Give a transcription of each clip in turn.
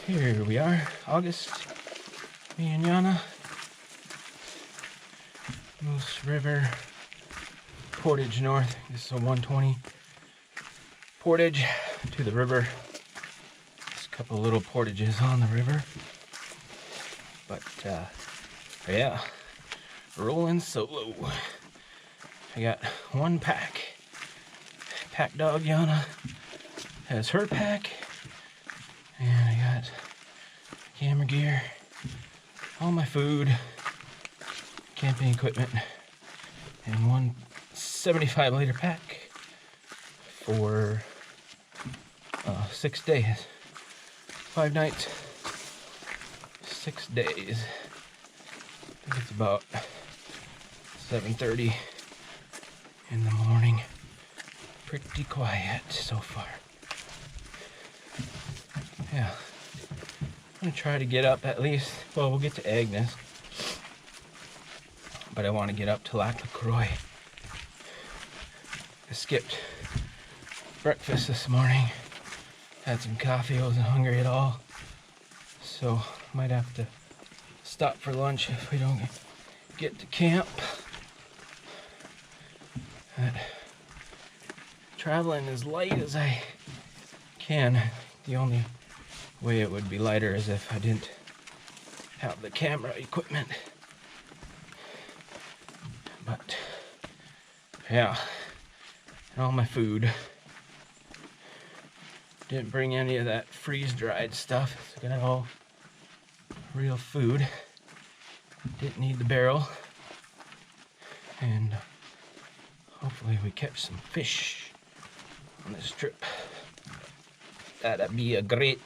Here we are, August, me and Yana, Moose River Portage North. This is a 120 portage to the river. Just a couple little portages on the river. But yeah, rolling solo. I got one pack. Pack dog Yana has her pack. And I got camera gear, all my food, camping equipment, and one 75-liter pack for 6 days. 5 nights, 6 days. I think it's about 7:30 in the morning. Pretty quiet so far. Yeah, I'm gonna try to get up at least, well, we'll get to Agnes, but I want to get up to Lac LaCroix. I skipped breakfast this morning, had some coffee, I wasn't hungry at all, so might have to stop for lunch if we don't get to camp. But traveling as light as I can. The only way it would be lighter is if I didn't have the camera equipment. But yeah, and all my food. Didn't bring any of that freeze-dried stuff. So got all real food. Didn't need the barrel. And hopefully we catch some fish on this trip. That'd be a great.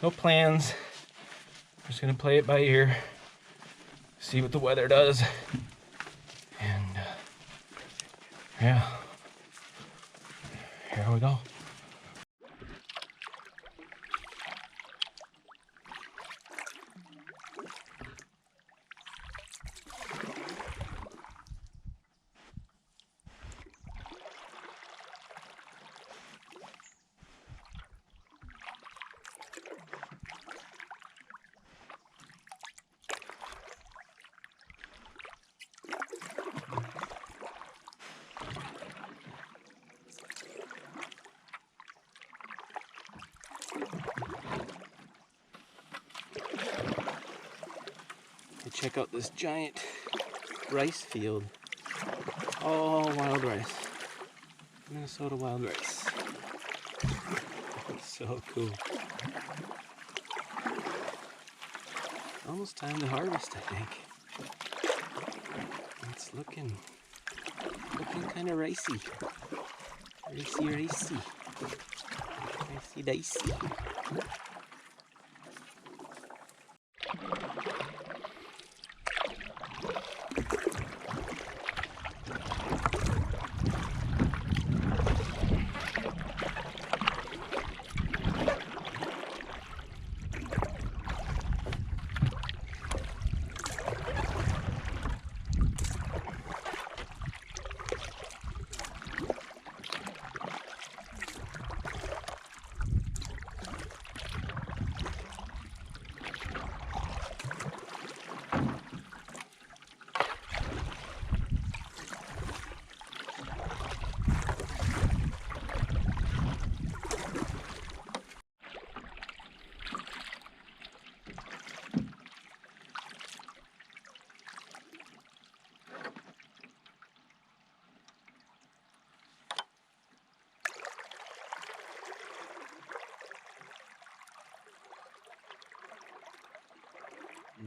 No plans. Just gonna play it by ear. See what the weather does. And yeah. Here we go. Check out this giant rice field. All wild rice. Minnesota wild rice. So cool. Almost time to harvest, I think. It's looking kind of ricey. Ricey. Ricey dicey.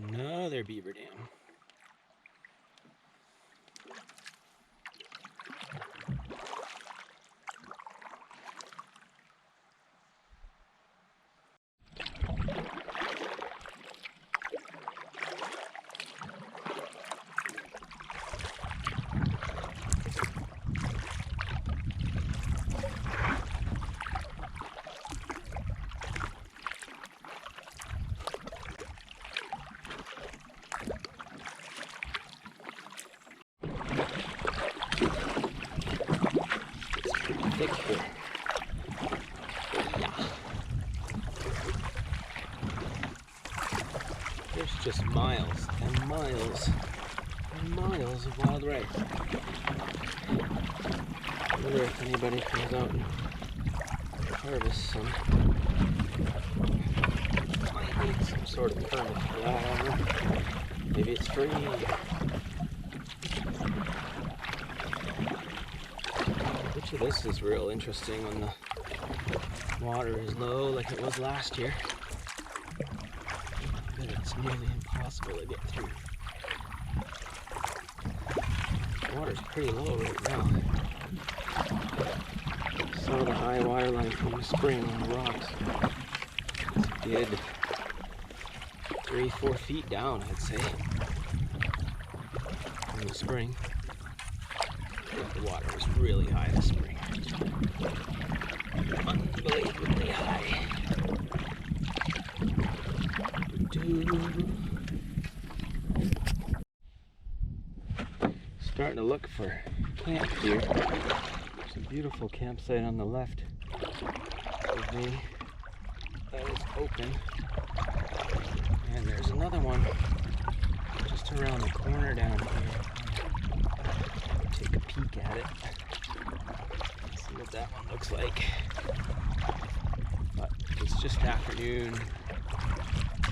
Another beaver dam. just miles and miles and miles of wild rice. I wonder if anybody comes out and harvests some. Might need some sort of permit for that. I don't know. Maybe it's free. Which of this is real interesting when the water is low like it was last year. But it's nearly impossible to get through. The water's pretty low right now. Saw the high water line from the spring on the rocks. It's good 3-4 feet down, I'd say, from the spring. But the water was really high this spring. Unbelievably high. Starting to look for camp here. There's a beautiful campsite on the left of me that is open. And there's another one just around the corner down here. Take a peek at it. See what that one looks like. But it's just afternoon.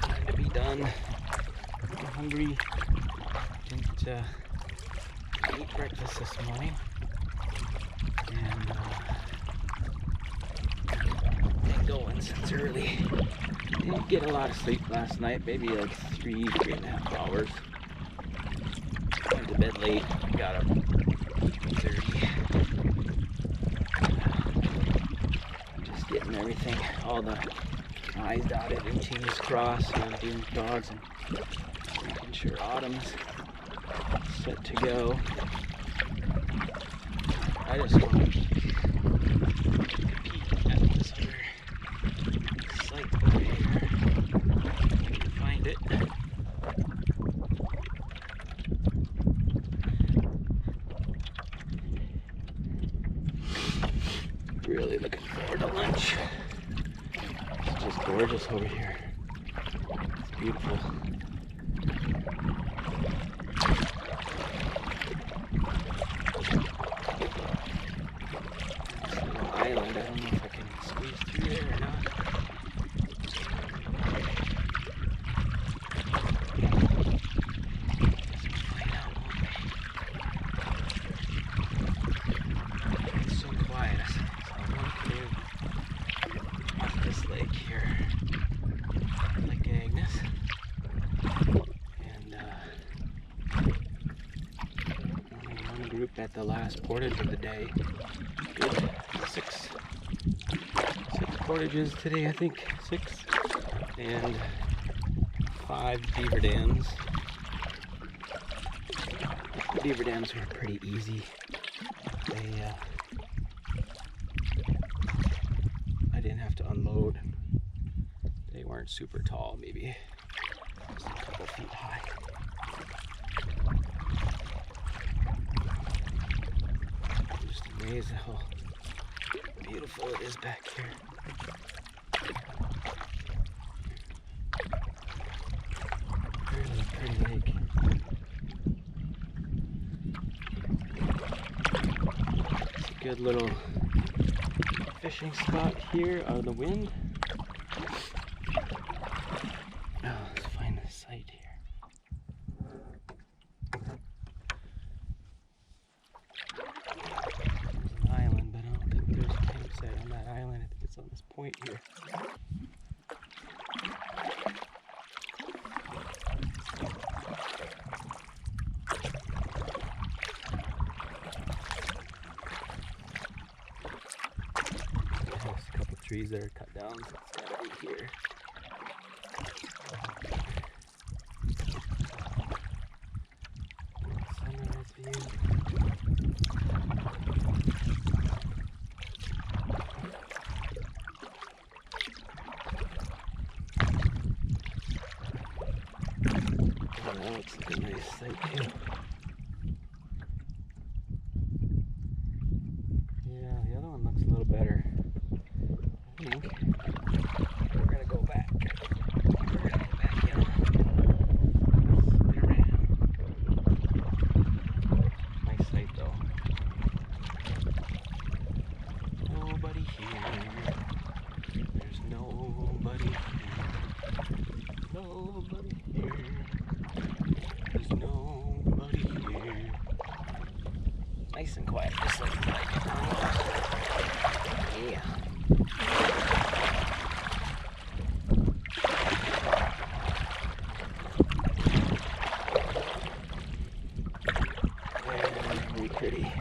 Time to be done. I'm hungry. Didn't eat breakfast this morning. And been going since early. Didn't get a lot of sleep last night. Maybe like 3.5 hours. Went to bed late. Got up 8:30. Just getting everything, all the I's dotted and T's crossed, doing dogs and making sure Autumn's set to go. I just want to take a peek at this other site over here. If I can find it. Really looking forward to lunch. It's just gorgeous over here. It's beautiful. This little island, I don't know if I can squeeze through there or not. Find out, won't we? It's so quiet. One canoe off this lake here, Lake Agnes, and one group at the last portage of the day. Good, six portages today, I think, 6, and 5 beaver dams. The beaver dams were pretty easy. I didn't have to unload. They weren't super tall, maybe just a couple feet high. I'm just amazed at how beautiful it is back here. Really pretty lake. It's a good little fishing spot here out of the wind. Oh, let's find the site here. There's an island, but I don't think there's a campsite on that island. I think it's on this point here. There's a couple trees that are cut down, so it's gotta be here. Sunrise view. Oh, that looks like a nice site too. Yeah, the other one looks a little better. I think we're gonna go back. We're gonna go back in. here. There's nobody here. Nobody here. There's nobody here. Nice and quiet, just like you like it. Yeah. Very pretty.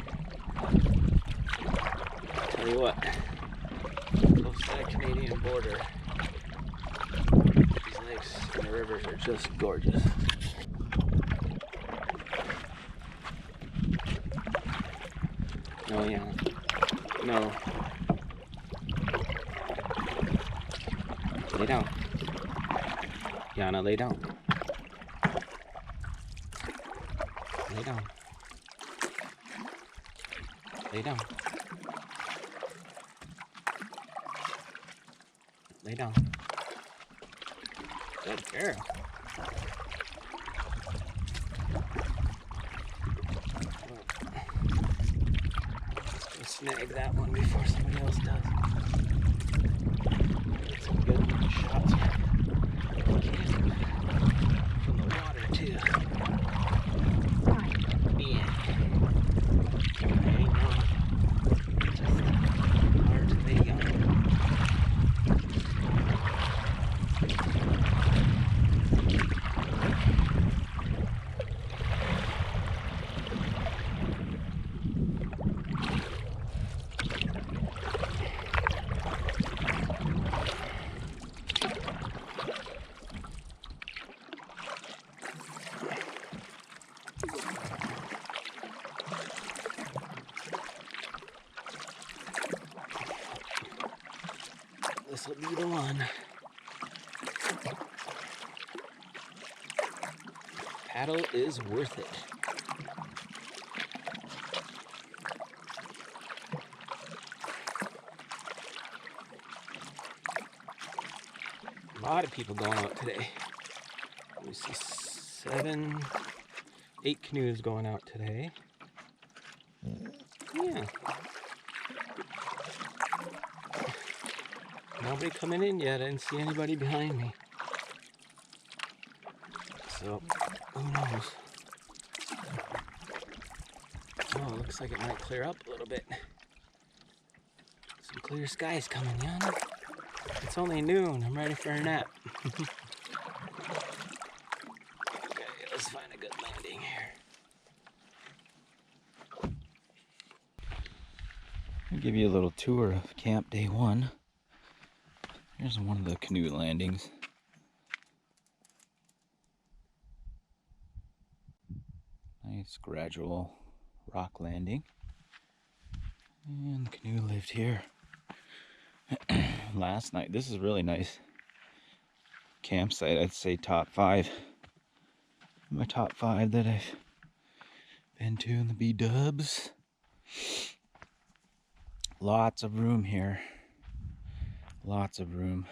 Tell you what, close to that Canadian border, these lakes and the rivers are just gorgeous. No, yeah. No. Lay down. Yana, lay down. Lay down. Lay down. Lay down. Good girl. Let's snag that one before somebody else does. Get some good shots from the water too. Yeah. I know. Just hard to lay on. This will be the one. Paddle is worth it. A lot of people going out today. We see 7, 8 canoes going out today. Yeah. Nobody coming in yet. I didn't see anybody behind me. So, who knows? Oh, it looks like it might clear up a little bit. Some clear skies coming, Yana. It's only noon. I'm ready for a nap. Okay, let's find a good landing here. I'll give you a little tour of camp day 1. Here's one of the canoe landings. Nice gradual rock landing. And the canoe lived here last night. This is really nice campsite. I'd say top 5. My top 5 that I've been to in the B-dubs. Lots of room here. Lots of room.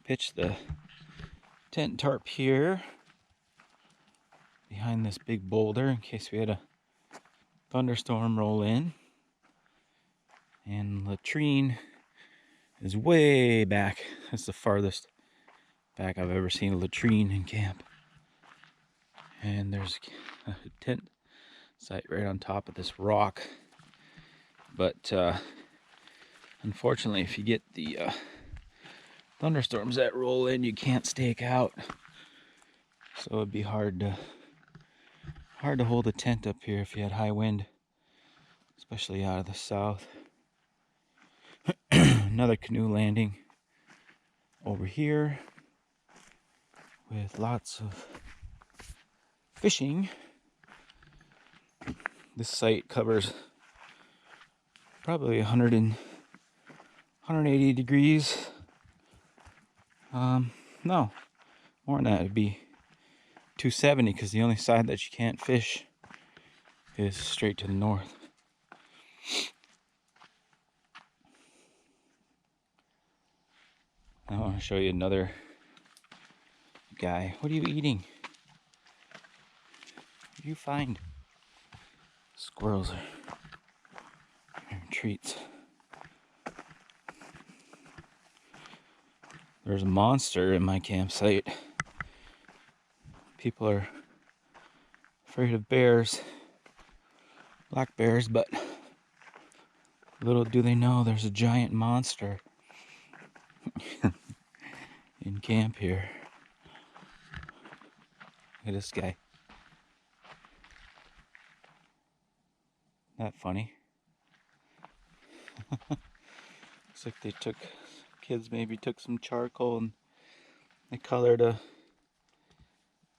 Pitch the tent tarp here behind this big boulder in case we had a thunderstorm roll in. And latrine is way back. That's the farthest back I've ever seen a latrine in camp. And there's a tent site right on top of this rock. But unfortunately, if you get the thunderstorms that roll in, you can't stake out. So it'd be hard to hold a tent up here if you had high wind, especially out of the south. Another canoe landing over here with lots of fishing. This site covers probably 180 degrees. No, more than that. It'd be 270 because the only side that you can't fish is straight to the north. I want to show you another guy. What are you eating? What do you find? Squirrels are treats. There's a monster in my campsite. People are afraid of bears, black bears, but little do they know there's a giant monster in camp here. Look at this guy. Isn't that funny? Looks like they took, kids maybe took some charcoal and they colored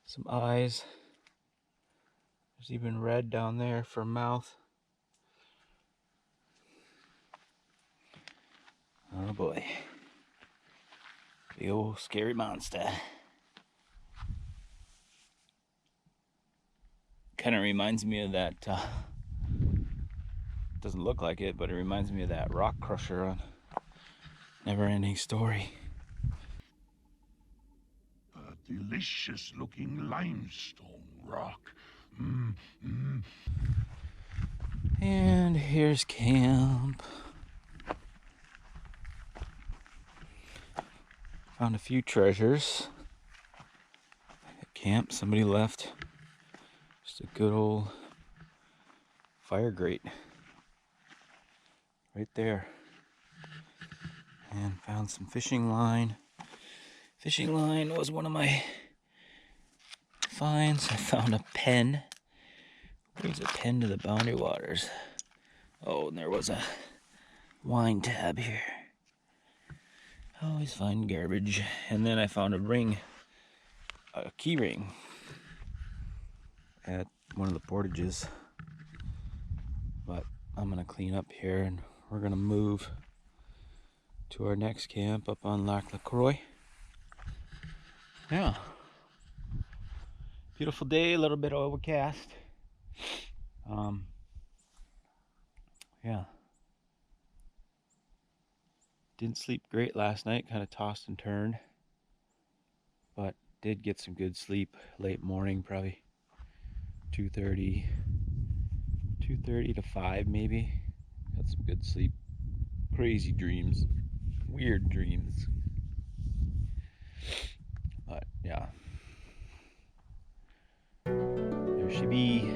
some eyes. There's even red down there for mouth. Oh boy. Big old scary monster. Kind of reminds me of that, doesn't look like it, but it reminds me of that rock crusher on Never Ending Story. A delicious looking limestone rock. And here's camp. Found a few treasures at camp. Somebody left just a good old fire grate right there. And found some fishing line. Fishing line was one of my finds. I found a pen. Brings a pen to the Boundary Waters. Oh, and there was a wine tab here. Always find garbage. And then I found a ring, a key ring, at one of the portages. But I'm gonna clean up here and we're gonna move to our next camp up on Lac LaCroix. Yeah. Beautiful day, a little bit overcast. Yeah. Didn't sleep great last night, kind of tossed and turned. But did get some good sleep late morning, probably 2:30 to 5 maybe. Got some good sleep. Crazy dreams. Weird dreams. But yeah. There she be.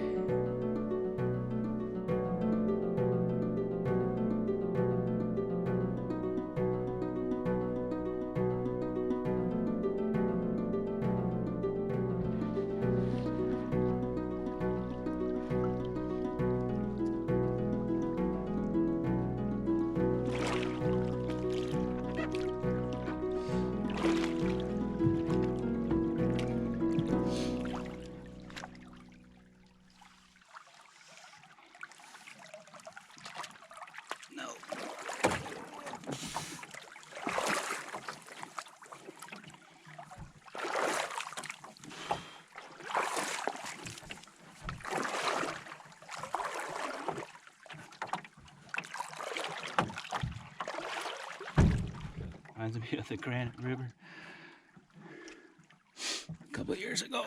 No. Reminds me of the Granite River a couple of years ago.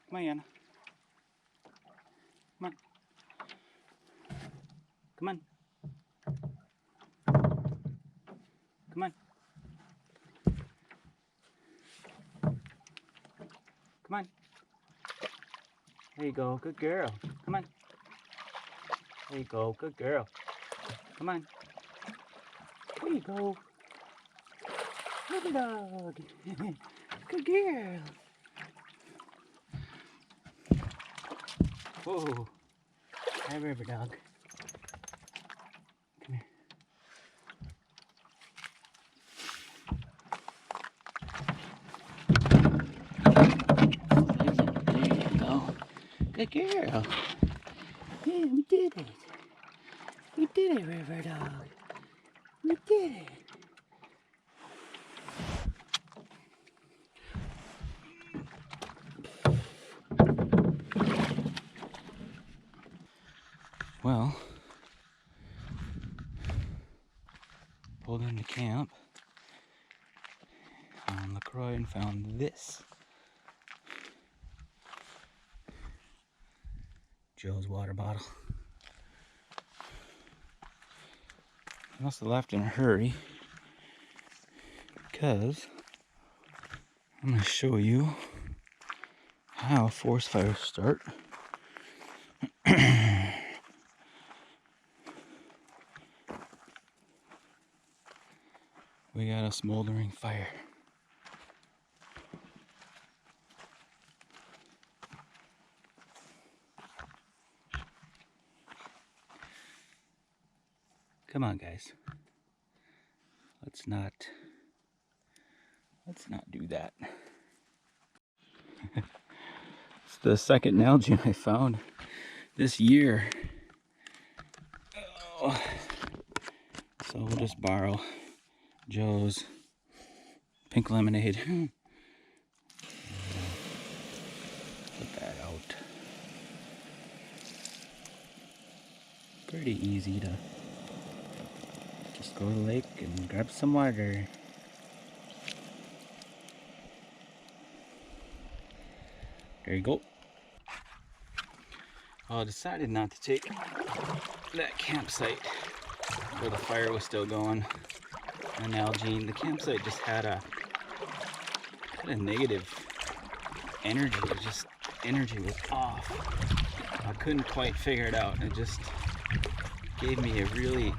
Come on, Anna. Come on. Come on. Come on. Come on. There you go. Good girl. Come on. There you go. Good girl. Come on. There you go. River dog. Good girl. Whoa. Hi, river dog. Come here. There you go. Good girl. Yeah, we did it. We did it, river dog. We did it. Well, pulled into camp on La Croix and found this. Joe's water bottle. I must have left in a hurry because I'm going to show you how forest fires start. We got a smoldering fire. Come on, guys. Let's not do that. It's the second Nalgene I found this year. Oh. So we'll just borrow Joe's pink lemonade. Put that out. Pretty easy to just go to the lake and grab some water. There you go. Well, I decided not to take that campsite where the fire was still going. And Nalgene, the campsite just had a negative energy. It just energy was off. I couldn't quite figure it out. It just gave me a really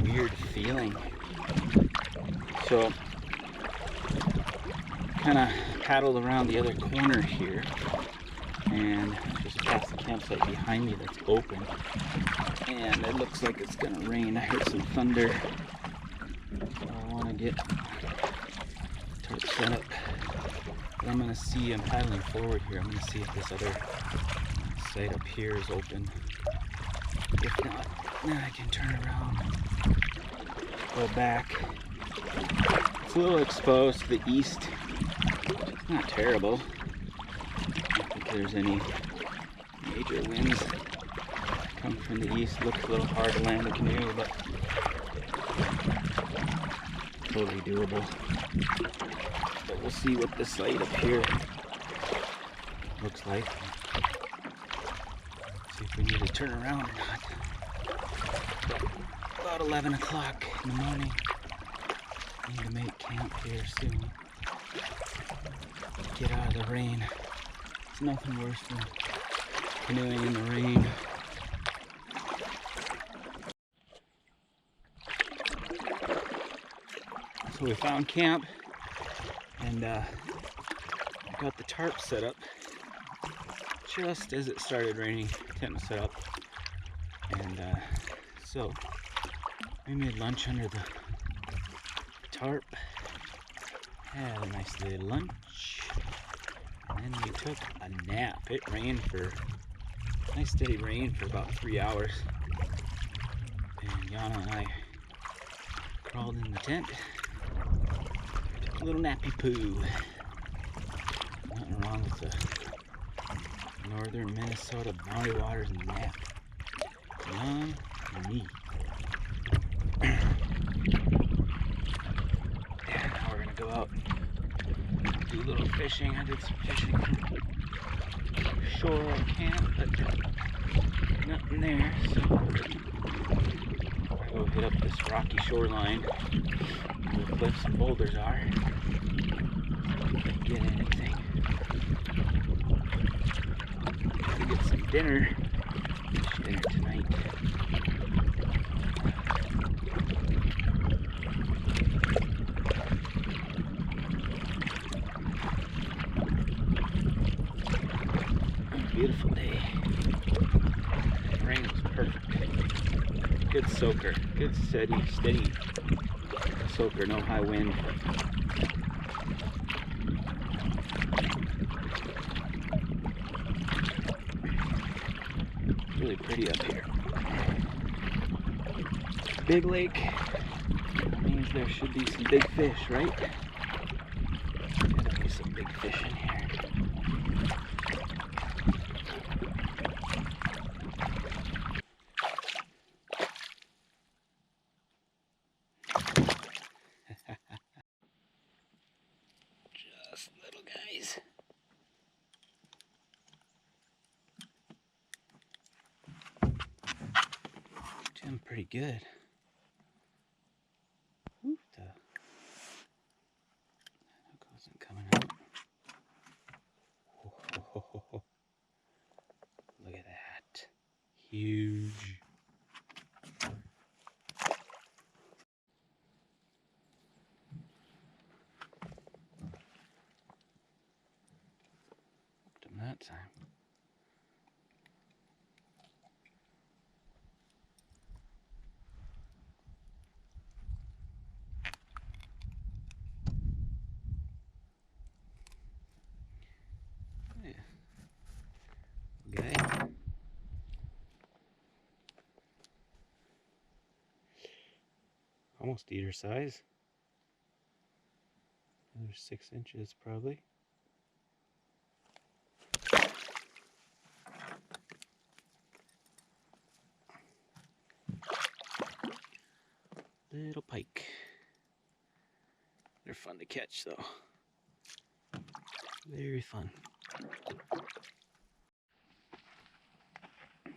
weird feeling. So kind of paddled around the other corner here and just past the campsite behind me that's open, and it looks like it's gonna rain. I heard some thunder, so I want to get tarp set up. But I'm gonna see, I'm paddling forward here, I'm gonna see if this other site up here is open. If not, then I can turn around, go back. It's a little exposed to the east. It's not terrible. I don't think there's any major winds come from the east. Looks a little hard to land a canoe, but totally doable. But we'll see what this site up here looks like. See if we need to turn around or not. But about 11 o'clock in the morning. Need to make camp here soon. Get out of the rain. It's nothing worse than canoeing in the rain. So we found camp and got the tarp set up just as it started raining. Tent was set up, and so we made lunch under the tarp, had a nice little lunch, and then we took a nap. It rained for nice steady rain for about 3 hours, and Yana and I crawled in the tent, took a little nappy poo. Nothing wrong with the northern Minnesota Boundary Waters nap. Yummy. Go out and do a little fishing. I did some fishing shore on camp, but nothing there, so I go hit up this rocky shoreline where the cliffs and boulders are. Can't get anything. Gotta get some dinner. Fish dinner tonight. beautiful day. Rain was perfect. Good soaker. Good steady soaker. No high wind. Really pretty up here. Big lake means there should be some big fish, right? Gotta be some big fish in here. Just little guys. Doing pretty good. Ooh, the hook wasn't coming out. Oh, look at that. Huge. Hooked him that time. Guy. Almost eater size. Another 6 inches probably. Little pike. They're fun to catch though. Very fun.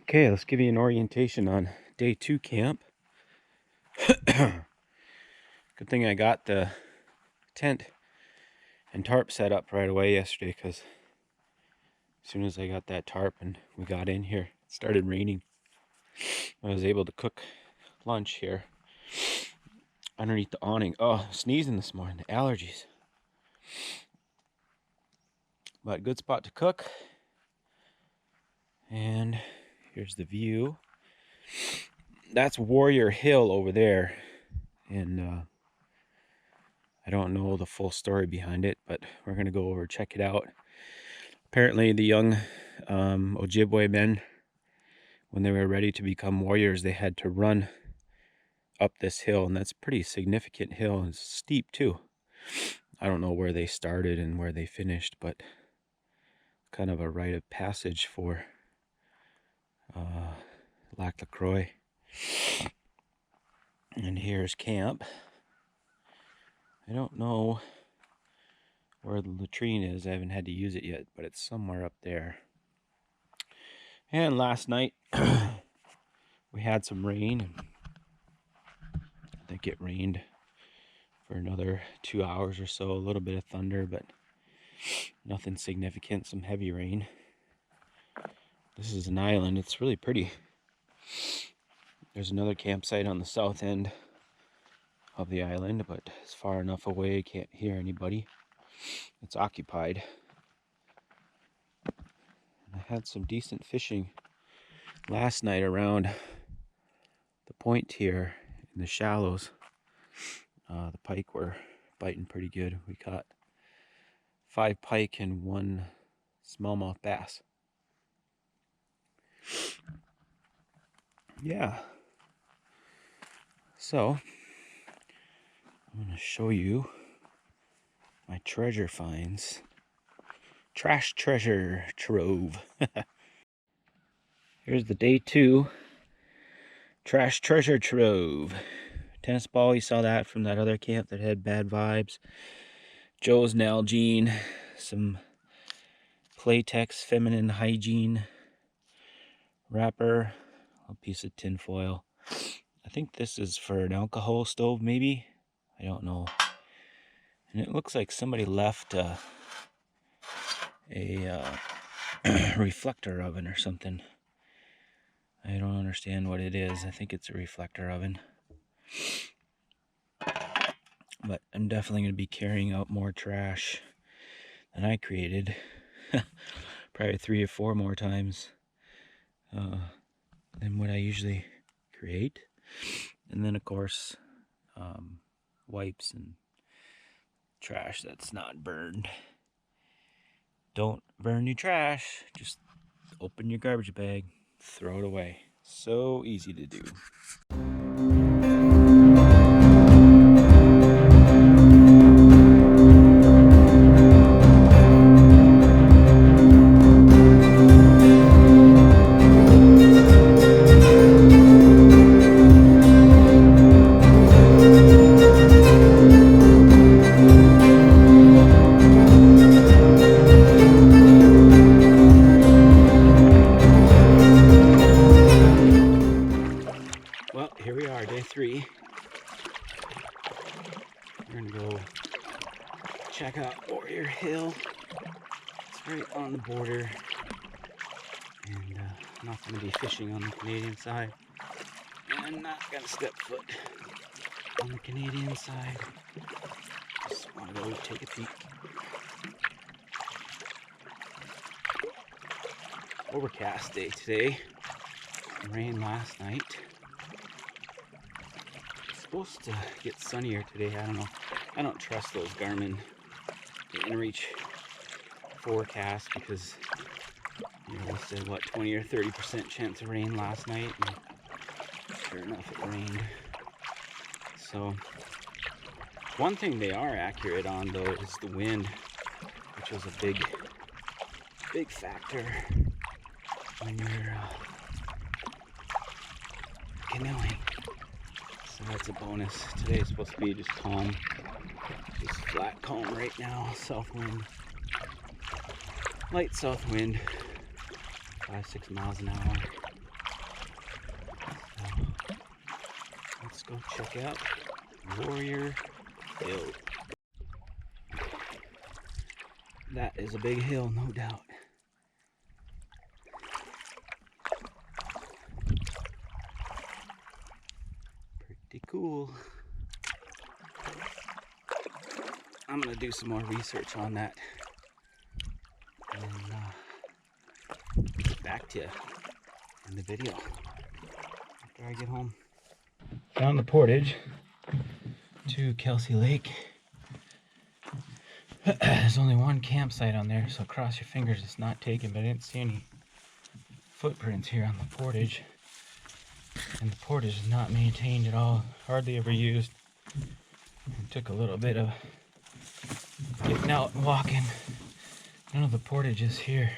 Okay, let's give you an orientation on day 2 camp. Good thing I got the tent and tarp set up right away yesterday, because as soon as I got that tarp and we got in here, it started raining. I was able to cook lunch here underneath the awning. Oh, sneezing this morning, the allergies. But good spot to cook. And here's the view. That's Warrior Hill over there. And I don't know the full story behind it, but we're going to go over and check it out. Apparently the young Ojibwe men, when they were ready to become warriors, they had to run up this hill, and that's a pretty significant hill. It's steep too. I don't know where they started and where they finished, but kind of a rite of passage for Lac LaCroix. And here's camp. I don't know where the latrine is. I haven't had to use it yet, but it's somewhere up there. And last night we had some rain. I think it rained for another 2 hours or so. A little bit of thunder, but nothing significant. Some heavy rain. This is an island. It's really pretty. There's another campsite on the south end of the island, but it's far enough away, can't hear anybody. It's occupied. I had some decent fishing last night around the point here in the shallows. The pike were biting pretty good. We caught 5 pike and 1 smallmouth bass. Yeah. So I'm going to show you my treasure finds. Trash treasure trove. Here's the day 2 trash treasure trove. Tennis ball, you saw that from that other camp that had bad vibes. Joe's Nalgene, some Playtex feminine hygiene wrapper, a piece of tin foil. I think this is for an alcohol stove, maybe. I don't know. And it looks like somebody left a reflector oven or something. I don't understand what it is. I think it's a reflector oven. But I'm definitely going to be carrying out more trash than I created. probably 3 or 4 more times than what I usually create. And then of course wipes and trash that's not burned. Don't burn your trash, just open your garbage bag, throw it away. So easy to do. Well, here we are, day 3. We're gonna go check out Warrior Hill. It's right on the border, and I'm not gonna be fishing on the Canadian side, and I'm not gonna step foot on the Canadian side. Just wanna go take a peek. Overcast day today. Rain last night. Supposed to get sunnier today. I don't know. I don't trust those Garmin inReach forecasts because, you know, they said what, 20 or 30% chance of rain last night, and sure enough it rained. So one thing they are accurate on though is the wind, which was a big factor when you're canoeing. So that's a bonus. Today is supposed to be just calm, just flat calm right now. South wind, light south wind, 5-6 miles an hour. So let's go check out Warrior Hill. That is a big hill, no doubt. Pretty cool. I'm gonna do some more research on that and get back to you in the video after I get home. Found the portage to Kelsey Lake. There's only one campsite on there, so cross your fingers it's not taken, but I didn't see any footprints here on the portage. And the portage is not maintained at all, hardly ever used. It took a little bit of getting out and walking. None of the portages here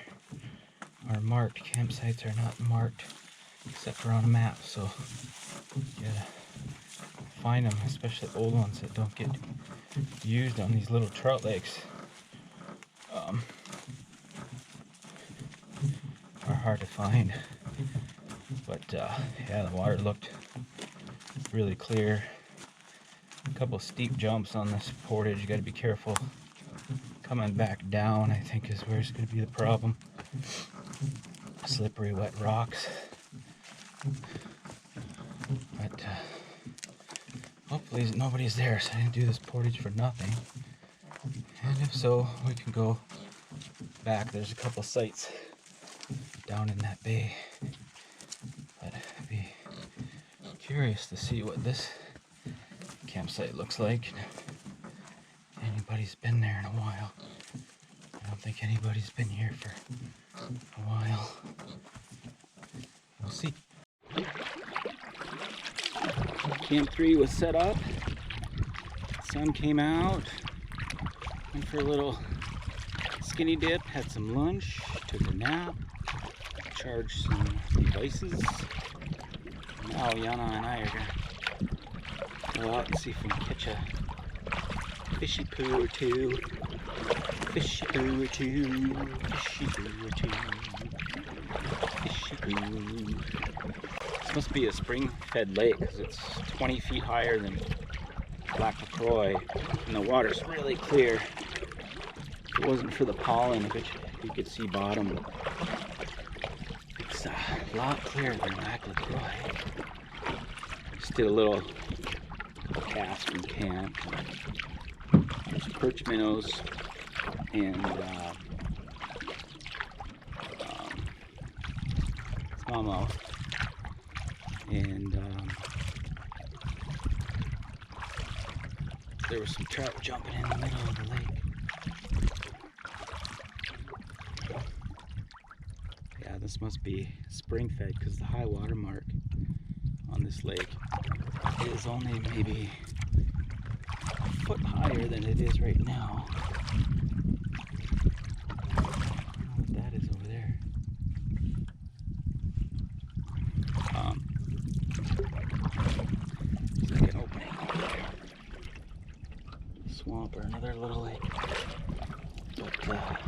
are marked. Campsites are not marked except for on a map, so you gotta find them, especially old ones that don't get used on these little trout lakes. Are hard to find. But yeah, the water looked really clear. A couple steep jumps on this portage. You got to be careful coming back down, I think, is where it's going to be the problem. Slippery, wet rocks. But hopefully nobody's there, so I didn't do this portage for nothing. And if so, we can go back. There's a couple sites down in that bay. But I'd be curious to see what this campsite looks like. If anybody's been there in a while. I don't think anybody's been here for a while. We'll see. Camp 3 was set up. Sun came out. Went for a little skinny dip. Had some lunch. Took a nap. Charged some devices. Now Yana and I are gonna go out and see if we can catch a fishy poo or two. Fishy poo or two. Fishy poo or two. Fishy poo. This must be a spring-fed lake because it's 20 feet higher than Lac LaCroix, and the water's really clear. If it wasn't for the pollen, I bet you could see bottom. It's a lot clearer than Lac LaCroix. Just did a little cast from camp. There's perch minnows and smallmouth, and there was some trout jumping in the middle of the lake. Yeah, this must be spring fed because the high water mark on this lake is only maybe a foot higher than it is right now. I don't know what that is over there. It's like an opening over there. Swamp or another little lake. But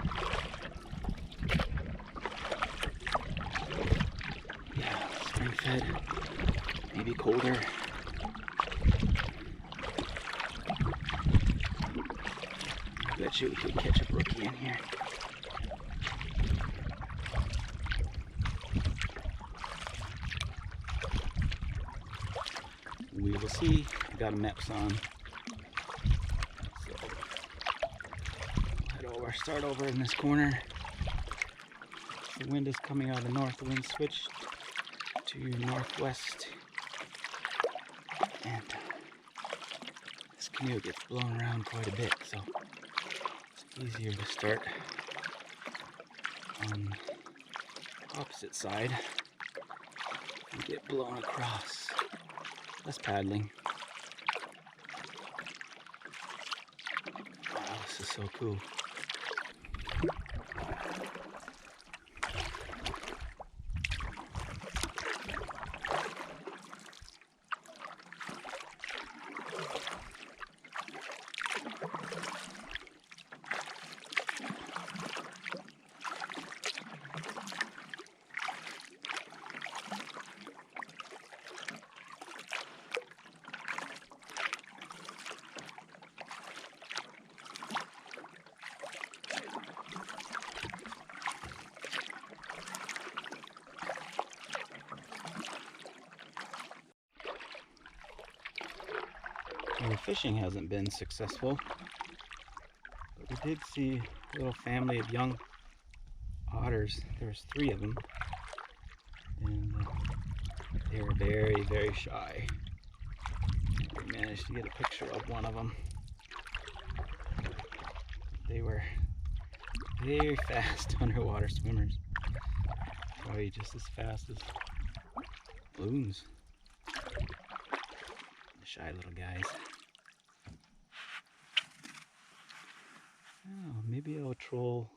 yeah, spring fed, maybe colder. I bet you we could catch a brookie in here. We will see. I got a Meps on. So head over, start over in this corner. The wind is coming out of the north. The wind switched to northwest. And this canoe gets blown around quite a bit, so it's easier to start on the opposite side and get blown across. Less paddling. Wow, this is so cool. The fishing hasn't been successful, but we did see a little family of young otters. There was 3 of them, and they were very, very shy. We managed to get a picture of one of them. They were very fast underwater swimmers, probably just as fast as balloons. The shy little guys. Oh, maybe I'll troll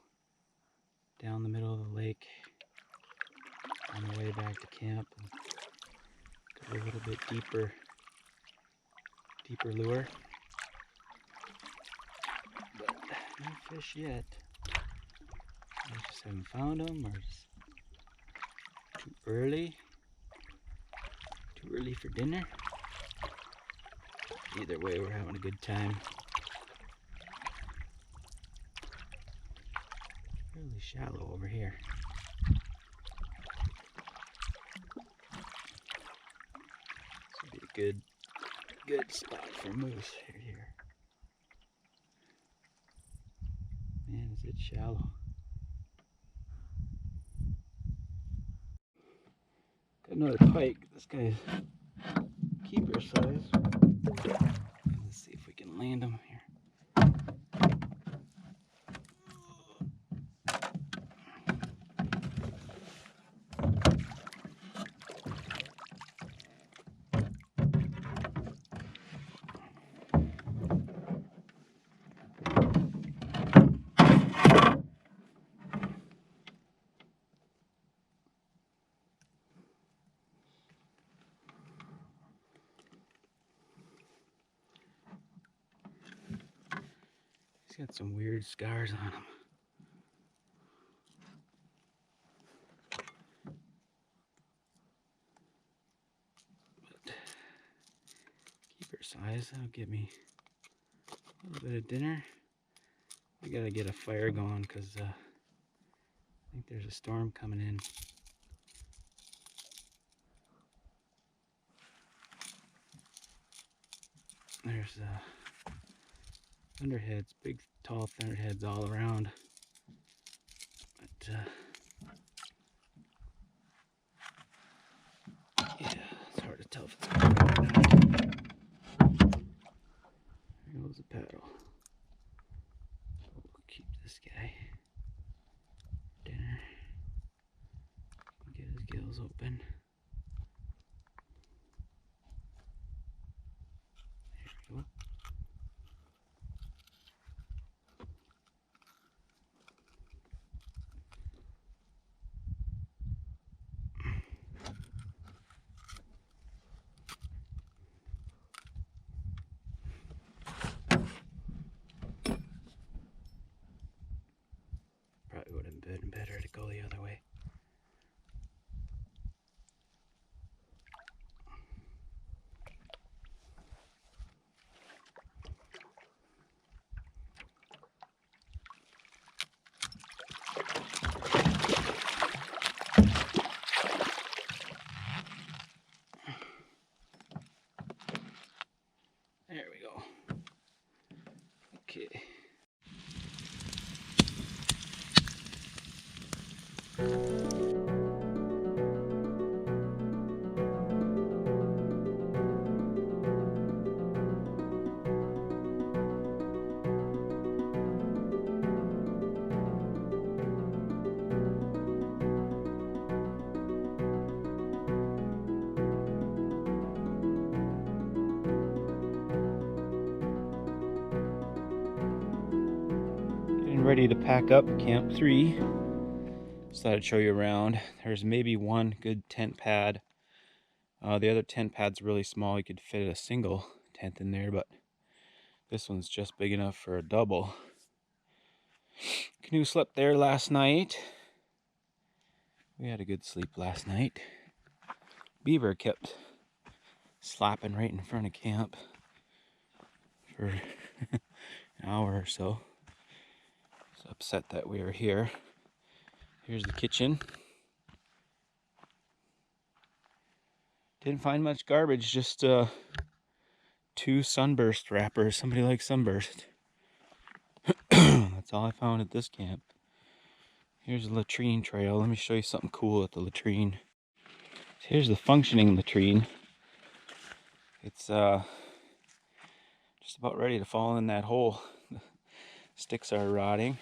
down the middle of the lake on the way back to camp and go a little bit deeper lure. But no fish yet. I just haven't found them, or it's too early. Too early for dinner. Either way, we're having a good time. Really shallow over here. This would be a good spot for moose right here. Man, is it shallow. Got another pike. This guy's keeper size. Let's see if we can land him here. He's got some weird scars on him. But keeper size, that'll give me a little bit of dinner. We gotta get a fire going because I think there's a storm coming in. There's thunderheads, big tall thunderheads all around. But this guy. Dinner. Get his gills open. There we go. Probably would have been better to go the other way. There we go. Okay. Ready to pack up Camp 3. Just thought I'd show you around. There's maybe one good tent pad. The other tent pad's really small. You could fit a single tent in there, but this one's just big enough for a double. Canoe slept there last night. We had a good sleep last night. Beaver kept slapping right in front of camp for an hour or so. Upset that we are here. Here's the kitchen. Didn't find much garbage, just 2 sunburst wrappers. Somebody likes sunburst. That's all I found at this camp. Here's the latrine trail. Let me show you something cool at the latrine. Here's the functioning latrine. It's just about ready to fall in that hole. The sticks are rotting.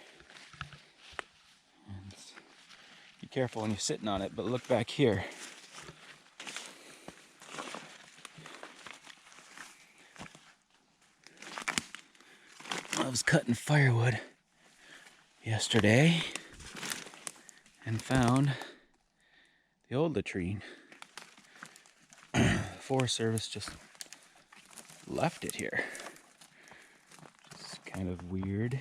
Be careful when you're sitting on it, but look back here. I was cutting firewood yesterday and found the old latrine. Forest Service just left it here. It's kind of weird.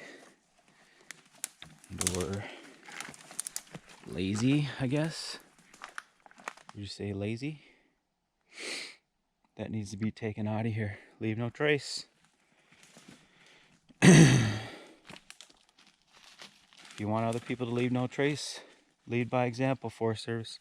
Or lazy, I guess. Would you say lazy? That needs to be taken out of here. Leave no trace. If you want other people to leave no trace, lead by example, Forest Service.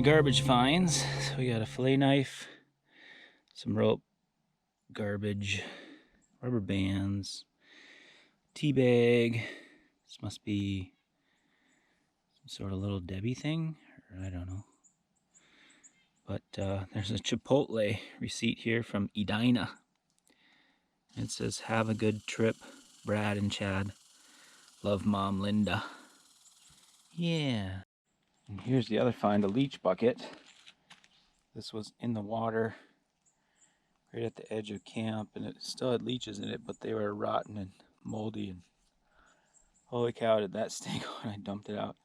garbage finds. So we got a fillet knife, some rope, garbage, rubber bands, tea bag. This must be some sort of little Debbie thing, or I don't know. But there's a Chipotle receipt here from Edina. It says, "Have a good trip, Brad and Chad. Love, Mom Linda." Yeah. And here's the other find, a leach bucket. This was in the water right at the edge of camp, and it still had leeches in it, but they were rotten and moldy, and holy cow, did that stink when I dumped it out.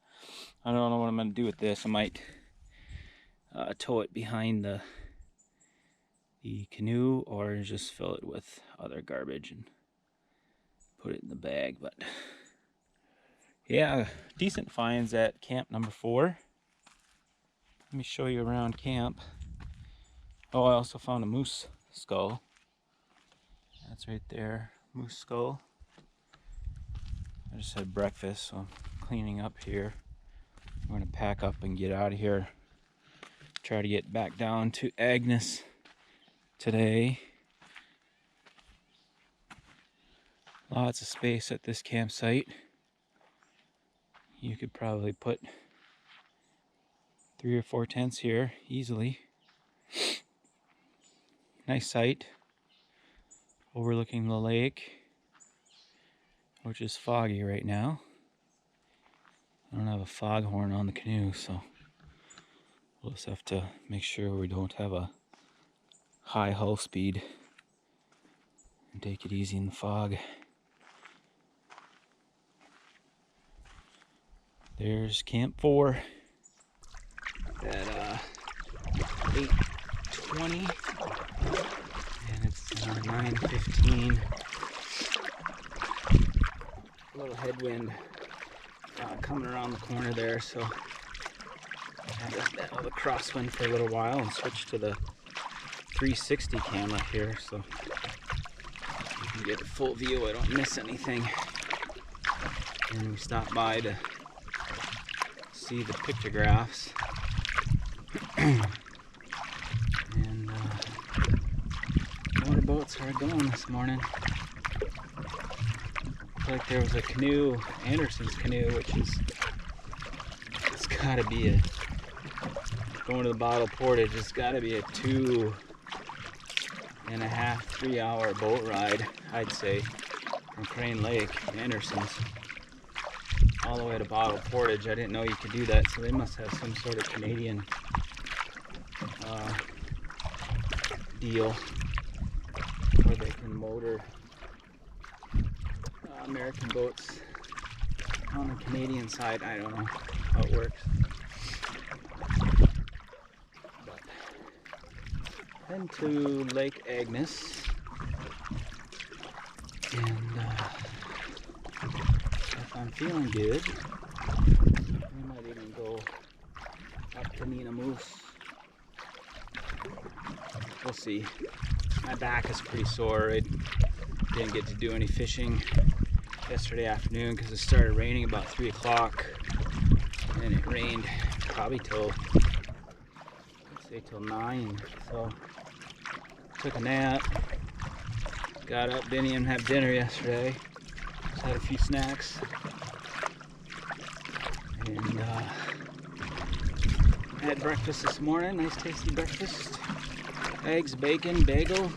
I don't know what I'm going to do with this. I might tow it behind the canoe, or just fill it with other garbage and put it in the bag. But yeah, decent finds at camp number 4. Let me show you around camp. Oh, I also found a moose skull. That's right there, moose skull. I just had breakfast, so I'm cleaning up here. I'm going to pack up and get out of here. Try to get back down to Agnes today. Lots of space at this campsite. You could probably put 3 or 4 tents here easily. Nice site overlooking the lake, which is foggy right now. I don't have a foghorn on the canoe, so we'll just have to make sure we don't have a high hull speed and take it easy in the fog. There's Camp 4 at 8:20, and it's 9:15. A little headwind coming around the corner there, so I left that all the crosswind for a little while and switched to the 360 camera here, so you can get a full view. I don't miss anything. And we stopped by to see the Pictographs. And motorboats are going this morning. Looked like there was a canoe, Anderson's canoe, which is, it's gotta be a, going to the bottle portage, it's gotta be a 2.5, 3 hour boat ride, I'd say, from Crane Lake, Anderson's, all the way to Bottle Portage. I didn't know you could do that, so they must have some sort of Canadian deal where they can motor American boats on the Canadian side. I don't know how it works. But heading to Lake Agnes, and if I'm feeling good, we might even go up to Nina Moose. We'll see. My back is pretty sore. I didn't get to do any fishing yesterday afternoon because it started raining about 3 o'clock, and it rained probably till, let's say, till 9. So took a nap, got up, didn't even have dinner yesterday, just had a few snacks, and had breakfast this morning. Nice tasty breakfast, eggs, bacon, bagel.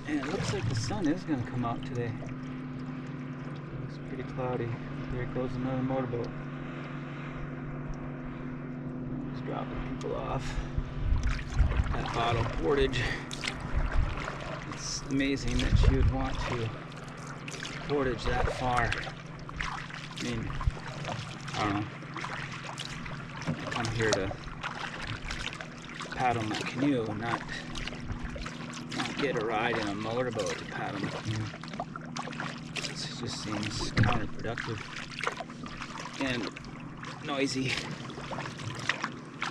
And it looks like the sun is going to come out today. It's pretty cloudy. There goes another motorboat. Just dropping people off at Bottle Portage. It's amazing that you would want to portage that far. I mean, I don't know. I come here to paddle my canoe, not get a ride in a motorboat to paddle my canoe. It just seems counterproductive and noisy,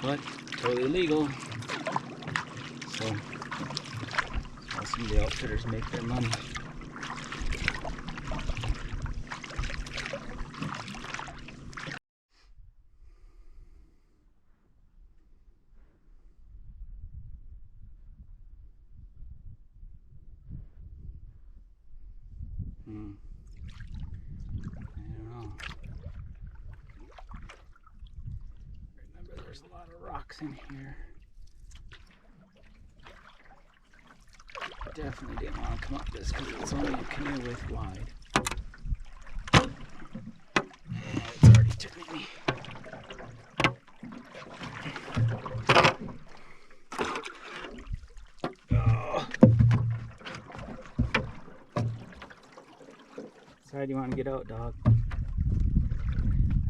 but totally legal. So while some of the outfitters make their money. don't know. Remember, there's a lot of rocks in here. Definitely didn't want to come up this because it's only a canoe width wide. Oh, it's already turning me. Oh. Side you want to get out, dog?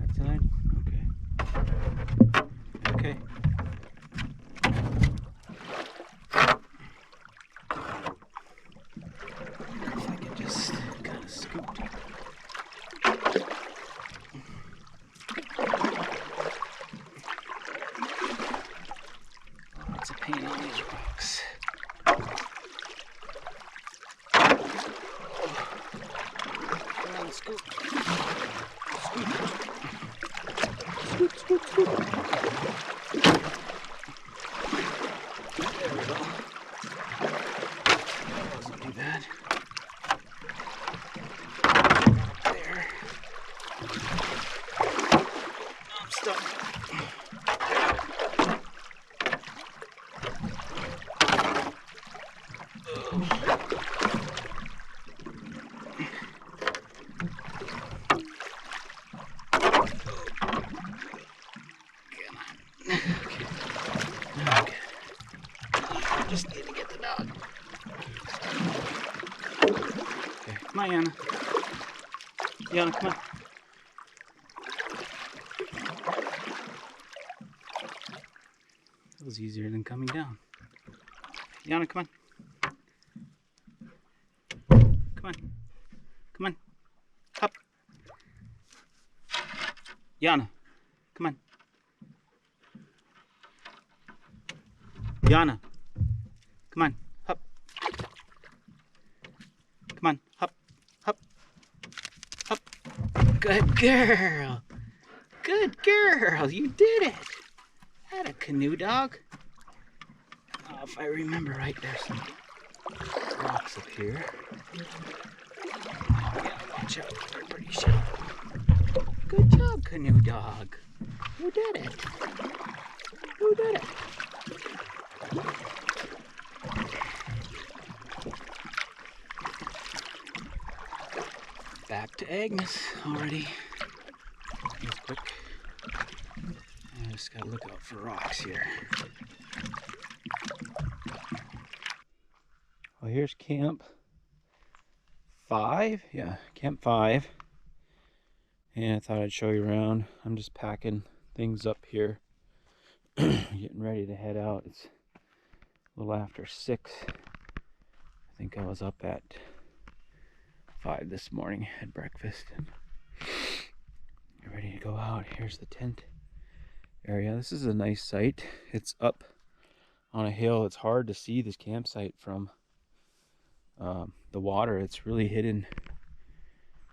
That side? Okay. Okay. If I could just kind of scoot. Oh, it's a pain on these rocks. Come on, scoot. Scoot. Scoot, scoot, scoot. There we go. That wasn't too bad. There. I'm stuck. Okay. Just need to get the dog. Okay, come on, Yana. Yana, come on. That was easier than coming down. Yana, come on. Come on. Come on. Up. Yana, come on. Yana, come on, hop. Come on, hop, hop, hop. Good girl. Good girl, you did it. Had a canoe, dog. Oh, if I remember right, there's some rocks up here. Oh, yeah, watch out, they're pretty shallow. Good job, canoe dog. You did it. You did it. Back to Agnes already. Real quick. I just gotta look out for rocks here. Well, here's camp 5. Yeah, camp 5. And I thought I'd show you around. I'm just packing things up here. Getting ready to head out. It's a little after 6. I think I was up at 5 this morning, had breakfast, and get ready to go out. Here's the tent area. This is a nice site. It's up on a hill. It's hard to see this campsite from the water. It's really hidden,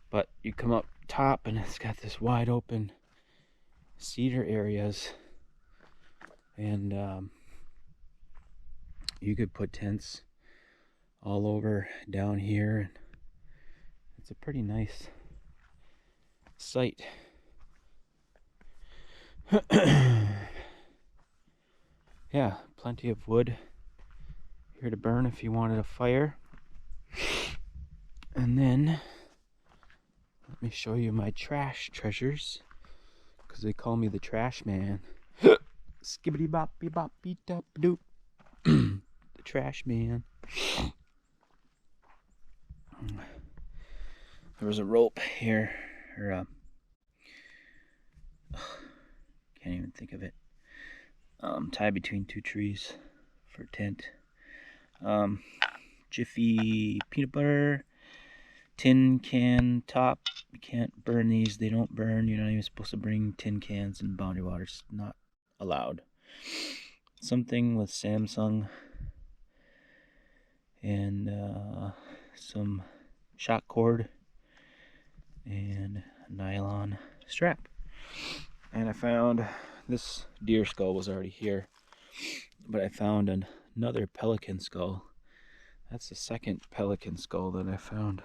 but you come up top and it's got this wide open cedar areas, and you could put tents all over down here. It's a pretty nice site. Yeah, plenty of wood here to burn if you wanted a fire. And then let me show you my trash treasures, because they call me the trash man. Skibbity boppy boppy dop doop. The trash man. There was a rope here, or can't even think of it. Tied between 2 trees for a tent. Jiffy peanut butter, tin can top. You can't burn these; they don't burn. You're not even supposed to bring tin cans in boundary waters. Not allowed. Something with Samsung and some shock cord and a nylon strap. And I found this deer skull was already here, but I found another pelican skull. That's the second pelican skull that I found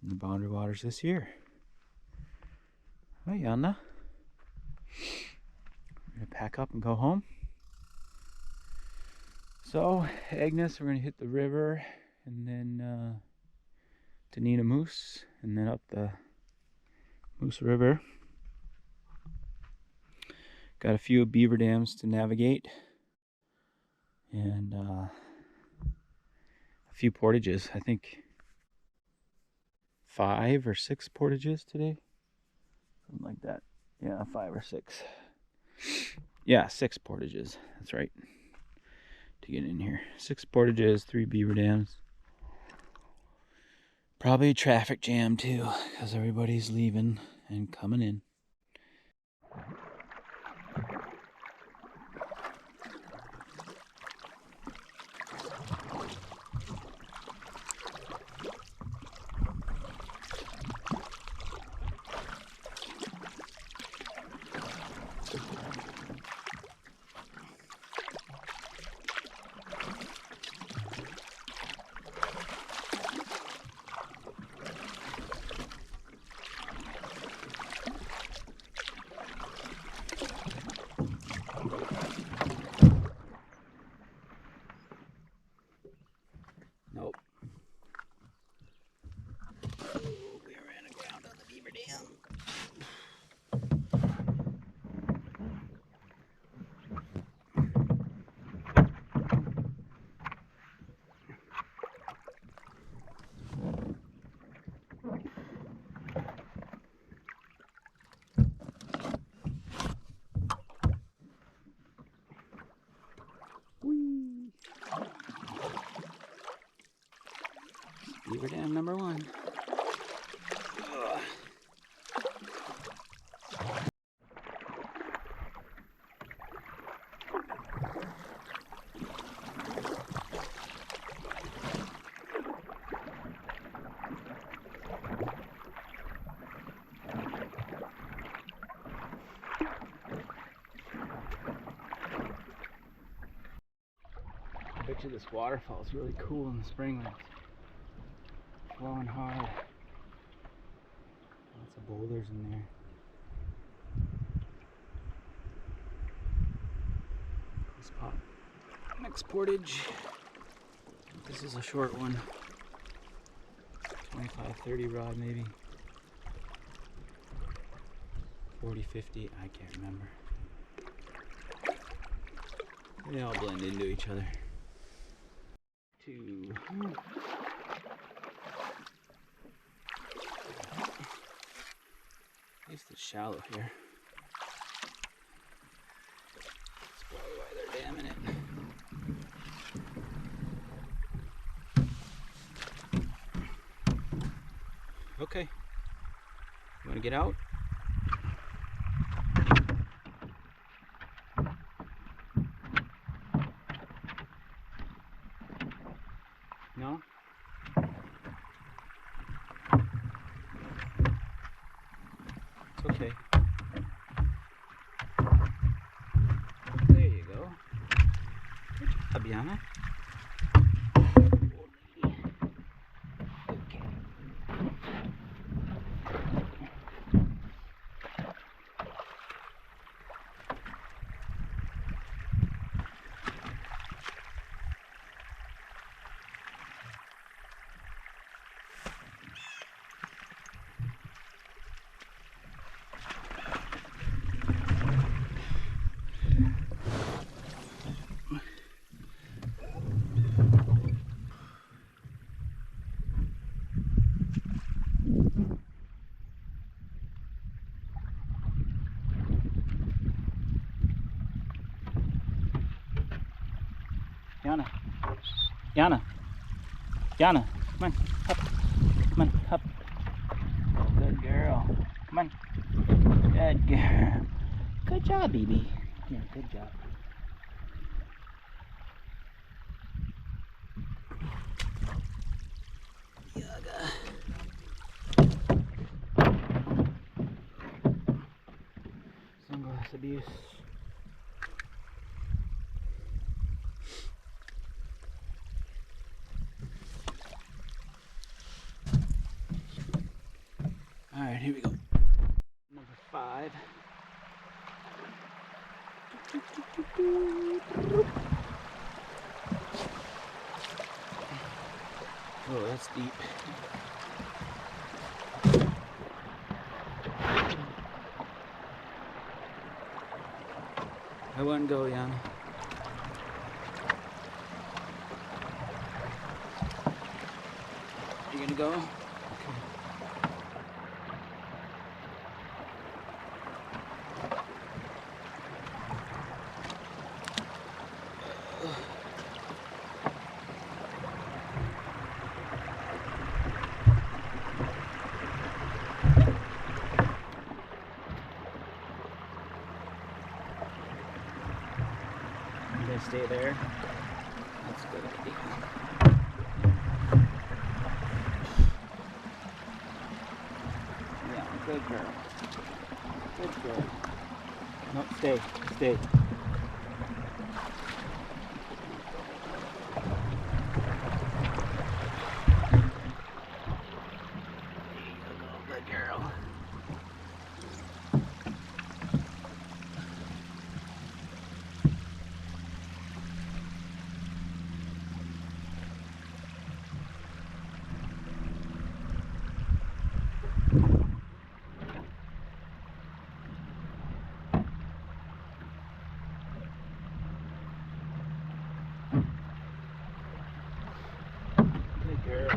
in the boundary waters this year. Hi, Anna. We're gonna pack up and go home. So, Agnes, we're gonna hit the river and then to Nina Moose and then up the Moose River. Got a few beaver dams to navigate and a few portages. I think 5 or 6 portages today. Something like that. Yeah, 5 or 6. Yeah, 6 portages. That's right. To get in here. 6 portages, 3 beaver dams. Probably a traffic jam too, because everybody's leaving and coming in. Nope. Oh, we ran aground on the beaver dam. Whee! Beaver dam number 1. I bet you this waterfall is really cool in the spring when it's flowing hard. Lots of boulders in there. Cool spot. Next portage. This is a short one. 25-30 rod maybe. 40-50, I can't remember. They all blend into each other. 2. At least it's shallow here. That's probably why they're damming it. Okay. You want to get out? No? It's okay. There you go. Good job, Yana. Okay. Yana. Yana. Yana. Come on. Up. Come on. Up. Oh, good girl. Come on. Good girl. Good job, baby. Yeah, good job. Yaga. Sunglass abuse. here we go. Number 5. Oh, that's deep. I wouldn't go, Yana. You gonna go? Okay. You gonna stay there? That's a good idea. Yeah, good girl. Good girl. No, stay, stay. Good girl. Good girl.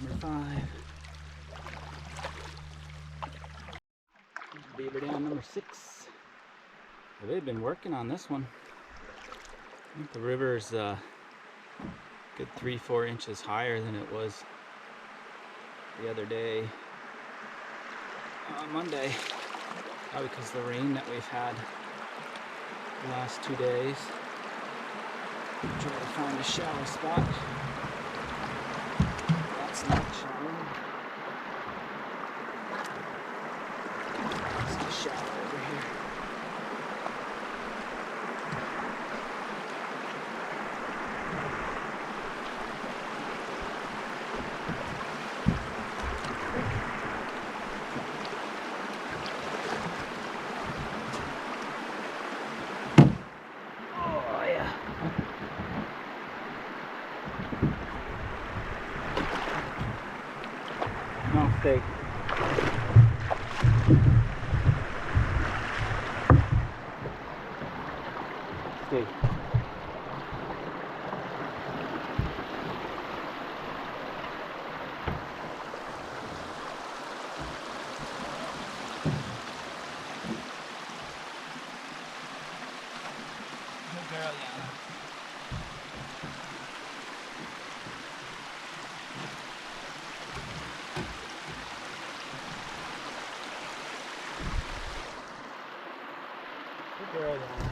Number 5. Beaver Dam number 6. Well, they've been working on this one. I think the river's good 3-4 inches higher than it was the other day on Monday. Probably because of the rain that we've had the last 2 days. Try to find a shallow spot. That's not shallow. It's shallow over here. Oh yeah. No, stay. Stay. Good girl, Yana. Good girl, Yana.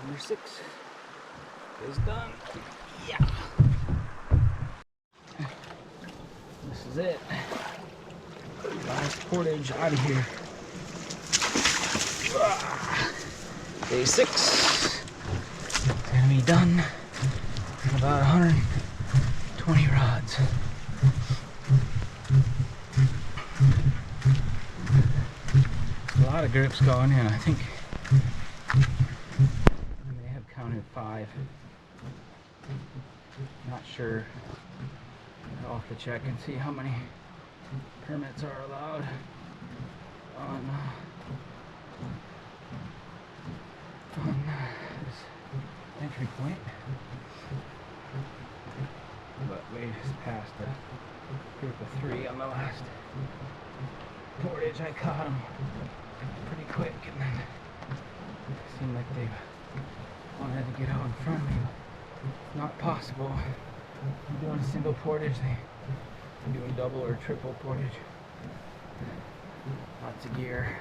Number 6 is done. Yeah. This is it. Last portage out of here. Day 6. It's gonna be done in about 120 rods. A lot of groups going in. I think they have counted 5. Not sure. I'll have to check and see how many permits are allowed on this entry point. But we just passed a group of 3 on the last portage. I caught them pretty quick, and then it seemed like they wanted to get out in front of me. Not possible. I'm doing a single portage, they're doing double or triple portage. Lots of gear.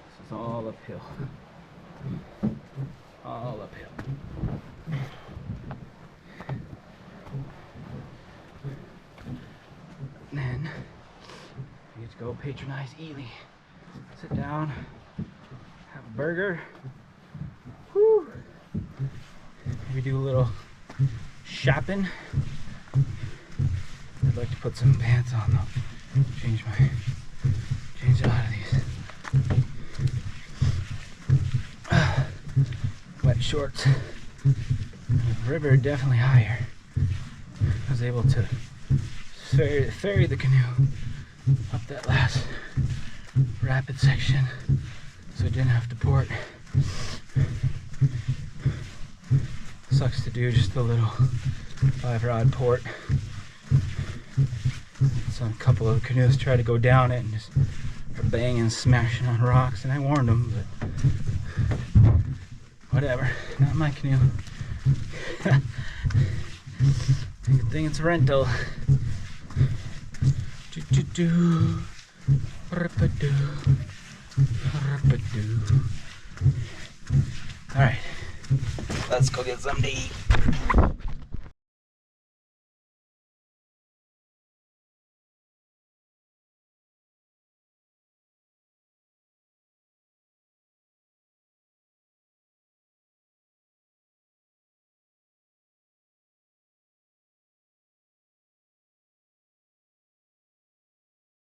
This is all uphill. All uphill. And then we get to go patronize Ely. Sit down, have a burger. Whew. Maybe do a little shopping. I'd like to put some pants on though. Change a lot of these. Wet shorts. The river definitely higher. I was able to ferry the canoe up that last rapid section, so I didn't have to port. Sucks to do just a little 5-rod port. So a couple of canoes try to go down it and just are banging, smashing on rocks, and I warned them, but whatever. Not my canoe. Good thing it's a rental. Alright, let's go get something to eat.